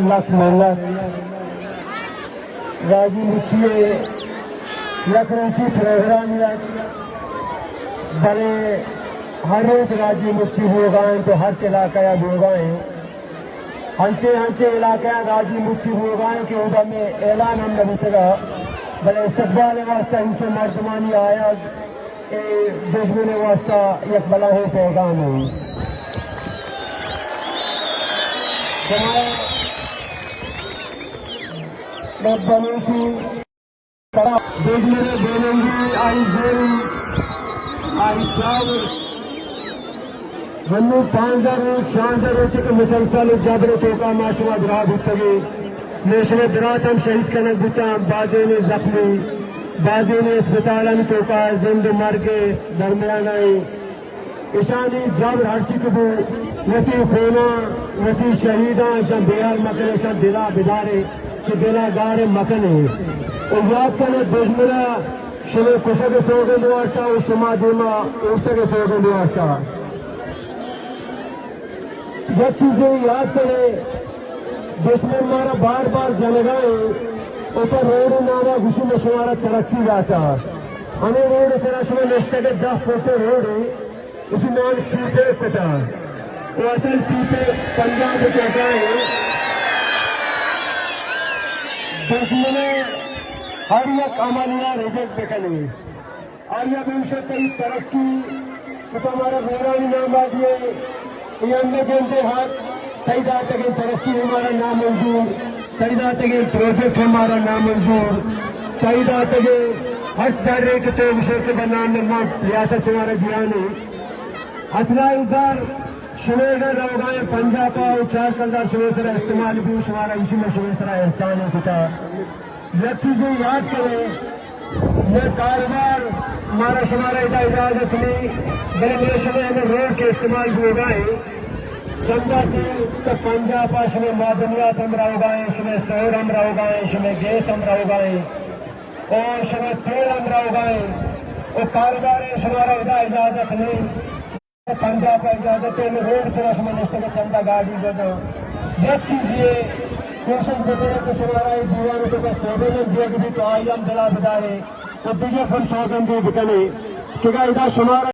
لکھ محنت راجی مچھیے لکھ روچی پروگرام بڑے ہر روز راجی مچھی ہو گئے تو ہر علاقہ ہو گئے ہنچے علاقہ راجی مچھی ہو گئے کہ ادھر میں اعلان ہم نے بچا بڑے استقبال واسطہ ان سے مردمانی آیا دشمن واسطہ یک بلا ہو پیغام ہوئی بنوسی دشمن بیننگی آئی زیری آئی شاور ہنو 5,000 روز 6,000 روز چکے مسلسل جبر توکا معاشوہ درہ بھتگی نیشن درات ہم شہید کنک بتا بازین زخمی بازین اسپتالن توکا زند مرگے درمیان آئی اشانی جبر ہر چکبو نتی خونا نتی شہیدان اشان بیار مکن اشان دلا بدارے کہ دلا گارے مکنے اور یاد کنے دشمنہ شما کشک فوگن دوارتا و شما دیما اوشتک فوگن دوارتا یہ چیزیں یاد کرے دشمن مارا بار بار جنگائے اوپر روڈ ناما گوشی میں شمارا ترقی جاتا ہمیں روڈ سرا شما نشتے کے 10 فوٹے روڈ ہے اسی مان سیپے پتا وہ اصل سیپے پنجاب کہتا ہے دشمن ہر یک عملیہ ریجیکٹ بکنے اور یک انشاء تئی ترقی تو ہمارا غیرانی نام آدھئے یہ اندر جنتے ہاتھ سیدہ تکن ترقی ہمارا نام منظور سیدہ تکن پروجیکٹ ہمارا نام منظور سیدہ تکن ہر درے کے تو مشرق بنانے میں ریاست ہمارا جیانے اصلائی ادھر شمیدہ روگائیں پنجاب آؤ 4 کلدہ شمیدہ استعمال بھی شمارا اسی میں شمیدہ احسان ہوتا یہ چیزیں یاد کریں یہ کاروبار ہمارا شمارا اجازت نہیں بلے میرے شمع میں روڈ کے استعمال بھی ہوگائیں چندہ چیز تو پنجاب شمع معدنیات ہم رہو گائیں شمع سور ہم رہو گائیں شمع گیس ہم رہو گائیں اور شمع تیل ہم رہو گائیں اور کاروبار شمارا اجازت نہیں پنجاب کا اجازت ہے میں روڈ پر شمع نشتے کا چندہ گاڑی دے دو یہ چیز یہ کوشش بطورہ کہ شمارا دیوانوں کو سوگن دیکھ بھی تو آئی ہم دلا بدارے اور دیگے فن سوگن دے بکنے کیونکہ ادھا شمارا